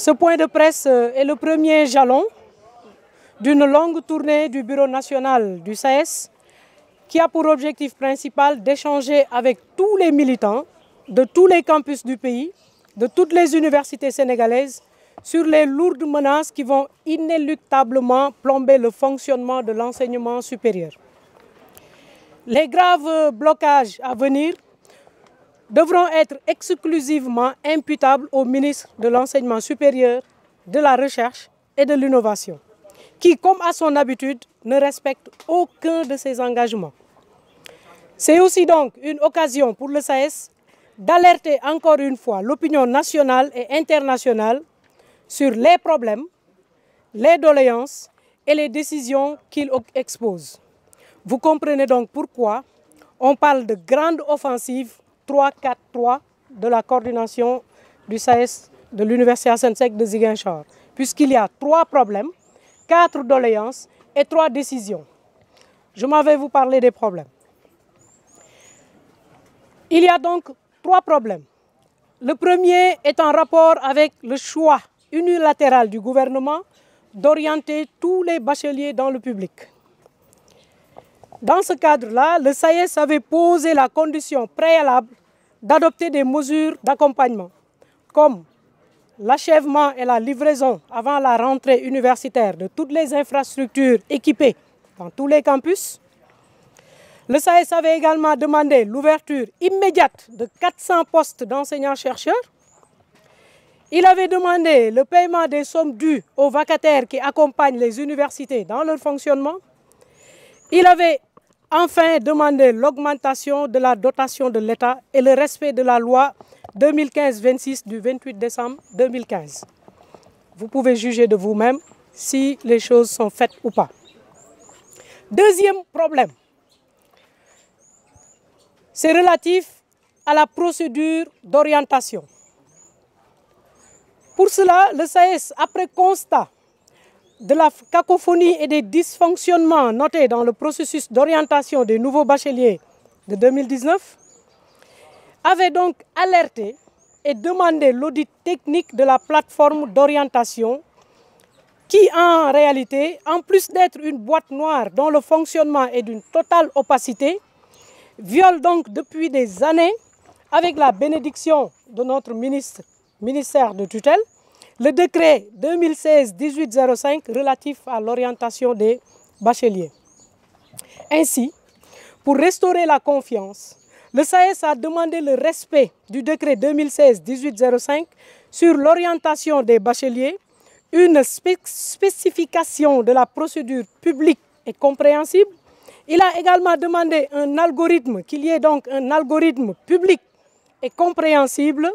Ce point de presse est le premier jalon d'une longue tournée du Bureau national du SAES qui a pour objectif principal d'échanger avec tous les militants de tous les campus du pays, de toutes les universités sénégalaises, sur les lourdes menaces qui vont inéluctablement plomber le fonctionnement de l'enseignement supérieur. Les graves blocages à venir devront être exclusivement imputables au ministre de l'Enseignement supérieur, de la Recherche et de l'Innovation, qui, comme à son habitude, ne respecte aucun de ses engagements. C'est aussi donc une occasion pour le SAES d'alerter encore une fois l'opinion nationale et internationale sur les problèmes, les doléances et les décisions qu'il expose. Vous comprenez donc pourquoi on parle de grande offensive 3-4-3 de la coordination du SAES de l'Université Assane Seck de Ziguinchor, puisqu'il y a 3 problèmes, 4 doléances et 3 décisions. Je m'en vais vous parler des problèmes. Il y a donc 3 problèmes. Le premier est en rapport avec le choix unilatéral du gouvernement d'orienter tous les bacheliers dans le public. Dans ce cadre-là, le SAES avait posé la condition préalable d'adopter des mesures d'accompagnement, comme l'achèvement et la livraison avant la rentrée universitaire de toutes les infrastructures équipées dans tous les campus. Le SAES avait également demandé l'ouverture immédiate de 400 postes d'enseignants-chercheurs. Il avait demandé le paiement des sommes dues aux vacataires qui accompagnent les universités dans leur fonctionnement. Il avait enfin demandé l'augmentation de la dotation de l'État et le respect de la loi 2015-26 du 28 décembre 2015. Vous pouvez juger de vous-même si les choses sont faites ou pas. Deuxième problème, c'est relatif à la procédure d'orientation. Pour cela, le SAES, après constat de la cacophonie et des dysfonctionnements notés dans le processus d'orientation des nouveaux bacheliers de 2019, avait donc alerté et demandé l'audit technique de la plateforme d'orientation qui, en réalité, en plus d'être une boîte noire dont le fonctionnement est d'une totale opacité, viole donc depuis des années, avec la bénédiction de notre ministère de tutelle, le décret 2016-1805 relatif à l'orientation des bacheliers. Ainsi, pour restaurer la confiance, le SAES a demandé le respect du décret 2016-1805 sur l'orientation des bacheliers, une spécification de la procédure publique et compréhensible. Il a également demandé un algorithme, qu'il y ait donc un algorithme public et compréhensible,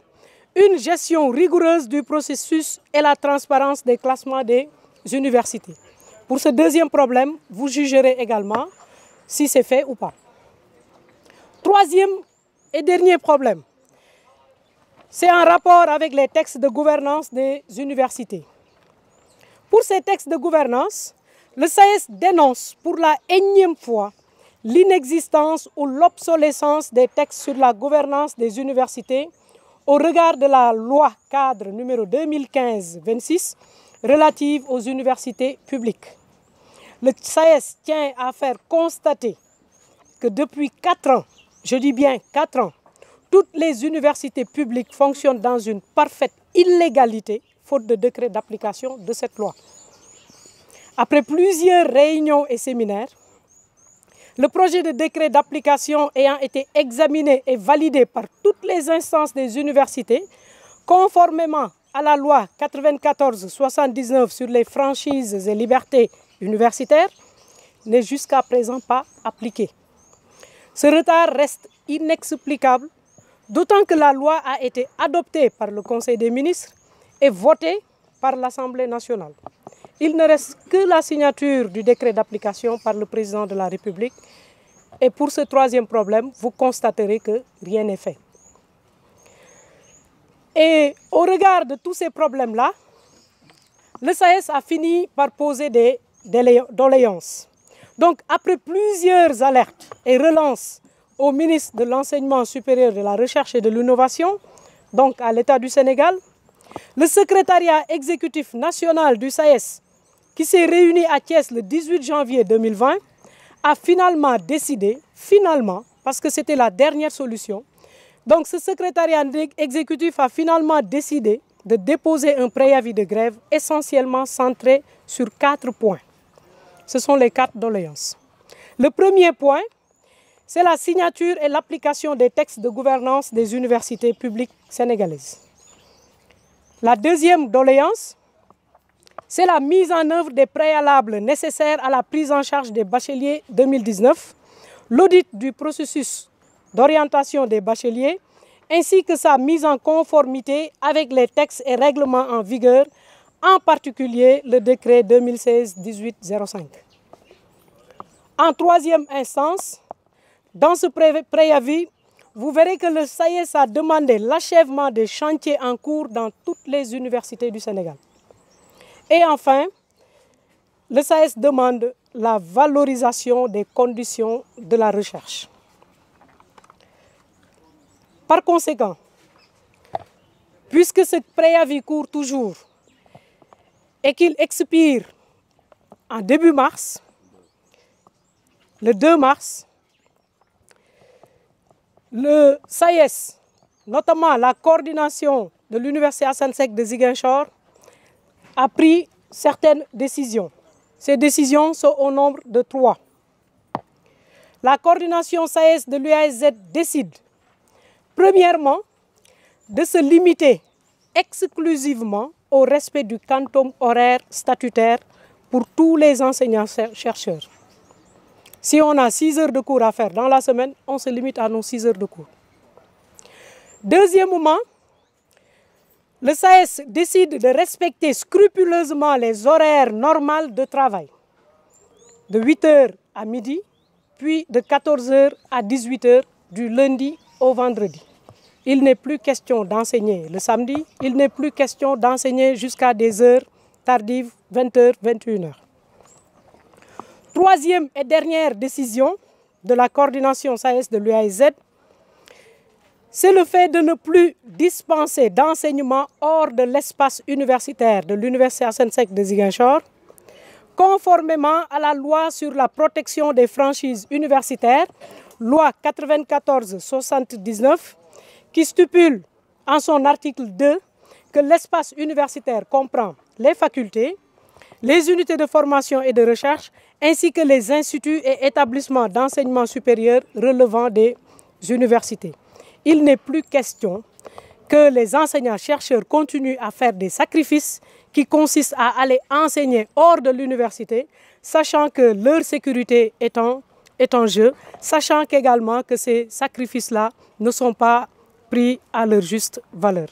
une gestion rigoureuse du processus et la transparence des classements des universités. Pour ce deuxième problème, vous jugerez également si c'est fait ou pas. Troisième et dernier problème, c'est en rapport avec les textes de gouvernance des universités. Pour ces textes de gouvernance, le SAES dénonce pour la énième fois l'inexistence ou l'obsolescence des textes sur la gouvernance des universités au regard de la loi cadre numéro 2015-26 relative aux universités publiques. Le SAES tient à faire constater que depuis 4 ans, je dis bien 4 ans, toutes les universités publiques fonctionnent dans une parfaite illégalité, faute de décret d'application de cette loi. Après plusieurs réunions et séminaires, le projet de décret d'application ayant été examiné et validé par toutes les instances des universités, conformément à la loi 94-79 sur les franchises et libertés universitaires, n'est jusqu'à présent pas appliqué. Ce retard reste inexplicable, d'autant que la loi a été adoptée par le Conseil des ministres et votée par l'Assemblée nationale. Il ne reste que la signature du décret d'application par le président de la République. Et pour ce troisième problème, vous constaterez que rien n'est fait. Et au regard de tous ces problèmes-là, le SAES a fini par poser des doléances. Donc, après plusieurs alertes et relances au ministre de l'Enseignement supérieur, de la Recherche et de l'Innovation, donc à l'État du Sénégal, Le secrétariat exécutif national du SAES, qui s'est réuni à Thiès le 18 janvier 2020, a finalement décidé, parce que c'était la dernière solution, donc ce secrétariat exécutif a finalement décidé de déposer un préavis de grève essentiellement centré sur 4 points. Ce sont les 4 doléances. Le premier point, c'est la signature et l'application des textes de gouvernance des universités publiques sénégalaises. La deuxième doléance, c'est la mise en œuvre des préalables nécessaires à la prise en charge des bacheliers 2019, l'audit du processus d'orientation des bacheliers, ainsi que sa mise en conformité avec les textes et règlements en vigueur, en particulier le décret 2016-1805. En troisième instance, dans ce préavis, vous verrez que le SAES a demandé l'achèvement des chantiers en cours dans toutes les universités du Sénégal. Et enfin, le SAES demande la valorisation des conditions de la recherche. Par conséquent, puisque ce préavis court toujours et qu'il expire en début mars, le 2 mars, le SAES, notamment la coordination de l'Université Assane Seck de Ziguinchor, a pris certaines décisions. Ces décisions sont au nombre de 3. La coordination SAES de l'UASZ décide, premièrement, de se limiter exclusivement au respect du quantum horaire statutaire pour tous les enseignants-chercheurs. Si on a 6 heures de cours à faire dans la semaine, on se limite à nos 6 heures de cours. Deuxièmement, le SAES décide de respecter scrupuleusement les horaires normaux de travail, de 8 heures à midi, puis de 14 heures à 18 heures du lundi au vendredi. Il n'est plus question d'enseigner le samedi, il n'est plus question d'enseigner jusqu'à des heures tardives, 20 heures, 21 heures. Troisième et dernière décision de la coordination SAES de l'UASZ, c'est le fait de ne plus dispenser d'enseignement hors de l'espace universitaire de l'Université Assane Seck de Ziguinchor, conformément à la loi sur la protection des franchises universitaires, loi 94/79, qui stipule en son article 2 que l'espace universitaire comprend les facultés, les unités de formation et de recherche, ainsi que les instituts et établissements d'enseignement supérieur relevant des universités. Il n'est plus question que les enseignants-chercheurs continuent à faire des sacrifices qui consistent à aller enseigner hors de l'université, sachant que leur sécurité est en jeu, sachant qu'également que ces sacrifices-là ne sont pas pris à leur juste valeur.